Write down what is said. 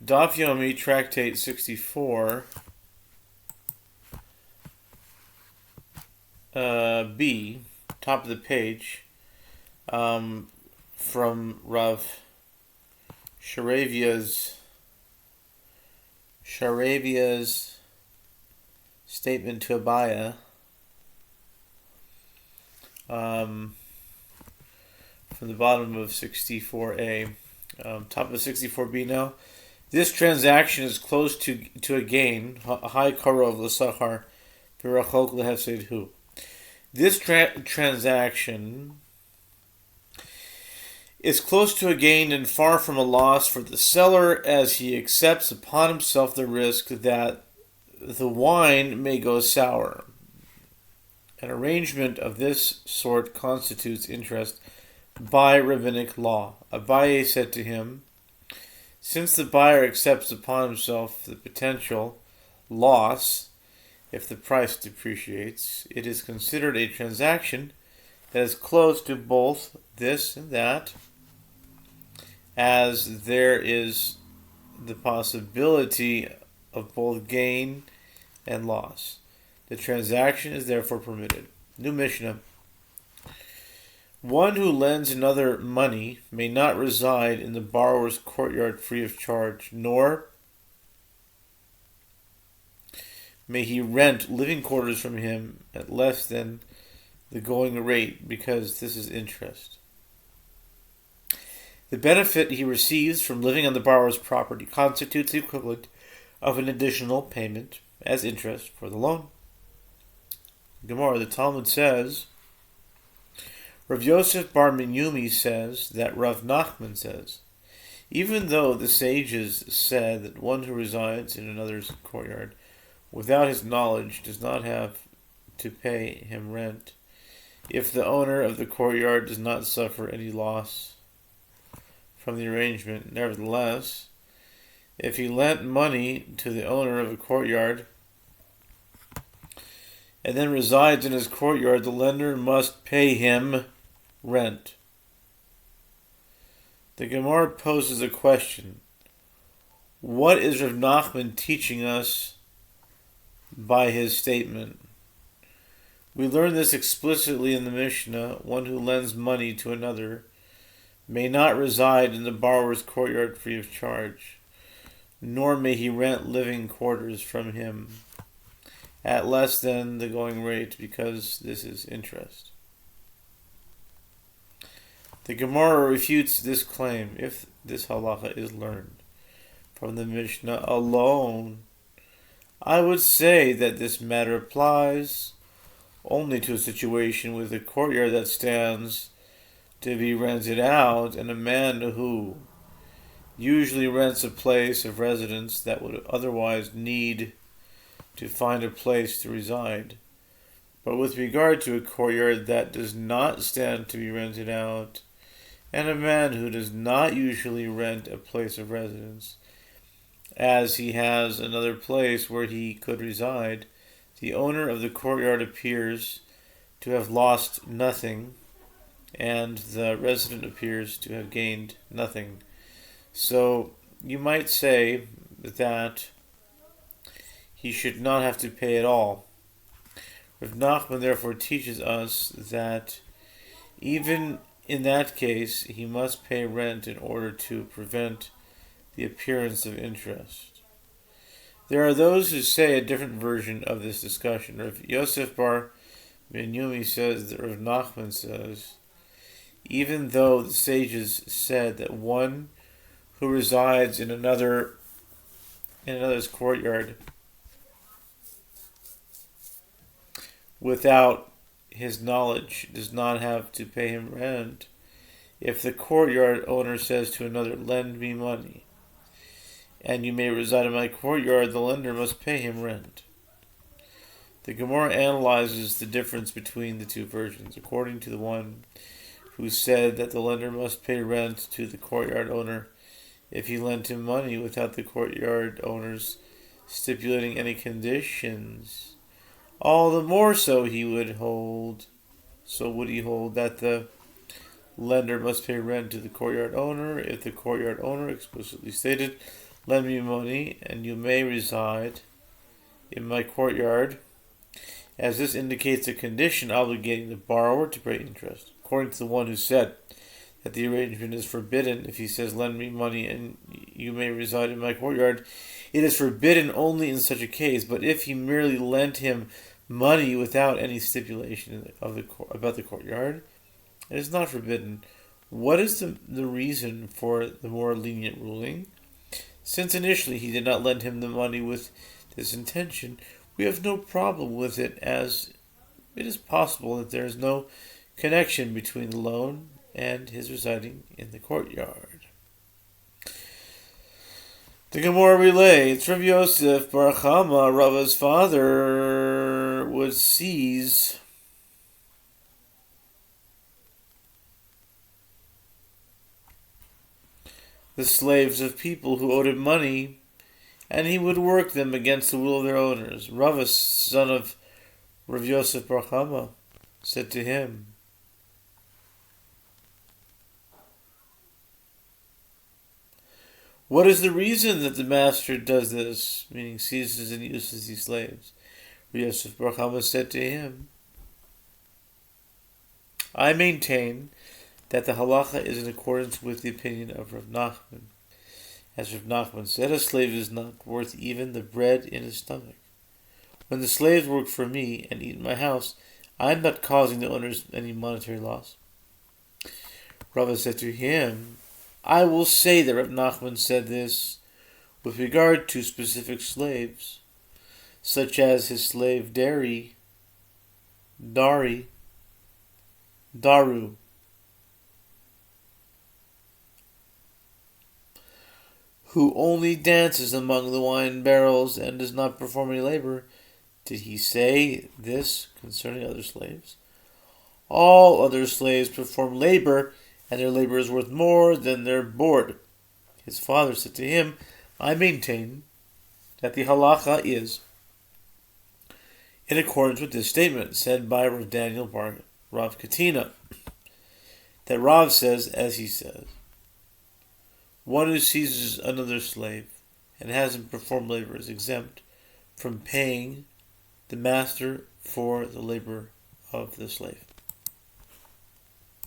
Daf Yomi, Tractate 64, B, top of the page, from Rav Sharavia's statement to Abaya, from the bottom of 64A, top of 64B now. This transaction is close to a gain, high karov l'sachar, v'rachok lehefsed. This transaction is close to a gain and far from a loss for the seller, as he accepts upon himself the risk that the wine may go sour. An arrangement of this sort constitutes interest by rabbinic law. Abaye said to him, since the buyer accepts upon himself the potential loss if the price depreciates, it is considered a transaction that is close to both this and that, as there is the possibility of both gain and loss. The transaction is therefore permitted. New Mishnah. One who lends another money may not reside in the borrower's courtyard free of charge, nor may he rent living quarters from him at less than the going rate, because this is interest. The benefit he receives from living on the borrower's property constitutes the equivalent of an additional payment as interest for the loan. Gemara, the Talmud says, Rav Yosef bar Minyumi says that Rav Nachman says, even though the sages said that one who resides in another's courtyard without his knowledge does not have to pay him rent, if the owner of the courtyard does not suffer any loss from the arrangement, nevertheless, if he lent money to the owner of a courtyard and then resides in his courtyard, the lender must pay him rent. The Gemara poses a question. What is Rav Nachman teaching us by his statement? We learn this explicitly in the Mishnah. One who lends money to another may not reside in the borrower's courtyard free of charge, nor may he rent living quarters from him at less than the going rate, because this is interest. The Gemara refutes this claim if this halacha is learned from the Mishnah alone. I would say that this matter applies only to a situation with a courtyard that stands to be rented out, and a man who usually rents a place of residence that would otherwise need to find a place to reside. But with regard to a courtyard that does not stand to be rented out, and a man who does not usually rent a place of residence, as he has another place where he could reside, the owner of the courtyard appears to have lost nothing, and the resident appears to have gained nothing. So you might say that he should not have to pay at all. Rav Nachman therefore teaches us that even in that case, he must pay rent in order to prevent the appearance of interest. There are those who say a different version of this discussion. Rav Yosef bar Minyumi says that Rav Nachman says, even though the sages said that one who resides in another's courtyard without his knowledge does not have to pay him rent, if the courtyard owner says to another, lend me money, and you may reside in my courtyard, the lender must pay him rent. The Gemara analyzes the difference between the two versions. According to the one who said that the lender must pay rent to the courtyard owner if he lent him money without the courtyard owners stipulating any conditions, all the more so he would hold that the lender must pay rent to the courtyard owner if the courtyard owner explicitly stated lend me money, and you may reside in my courtyard, as this indicates a condition obligating the borrower to pay interest. According to the one who said that the arrangement is forbidden, if he says, lend me money and you may reside in my courtyard, it is forbidden only in such a case. But if he merely lent him money without any stipulation about the courtyard, it is not forbidden. What is the reason for the more lenient ruling? Since initially he did not lend him the money with this intention, we have no problem with it, as it is possible that there is no connection between the loan and his residing in the courtyard. The Gemara relates, Rabbi Yosef bar Chama, Rava's father, would seize the slaves of people who owed him money, and he would work them against the will of their owners. Rava, son of Rav Yosef bar Chama, said to him, what is the reason that the master does this, meaning seizes and uses these slaves? Rav Yosef bar Chama said to him, I maintain that the halacha is in accordance with the opinion of Rav Nachman. As Rav Nachman said, a slave is not worth even the bread in his stomach. When the slaves work for me and eat in my house, I am not causing the owners any monetary loss. Rava said to him, I will say that Rav Nachman said this with regard to specific slaves, such as his slave Daru, who only dances among the wine barrels and does not perform any labor. Did he say this concerning other slaves? All other slaves perform labor, and their labor is worth more than their board. His father said to him, I maintain that the halacha is in accordance with this statement said by Rav Daniel bar Rav Katina, that Rav says as he says, one who seizes another slave and has him perform labor is exempt from paying the master for the labor of the slave.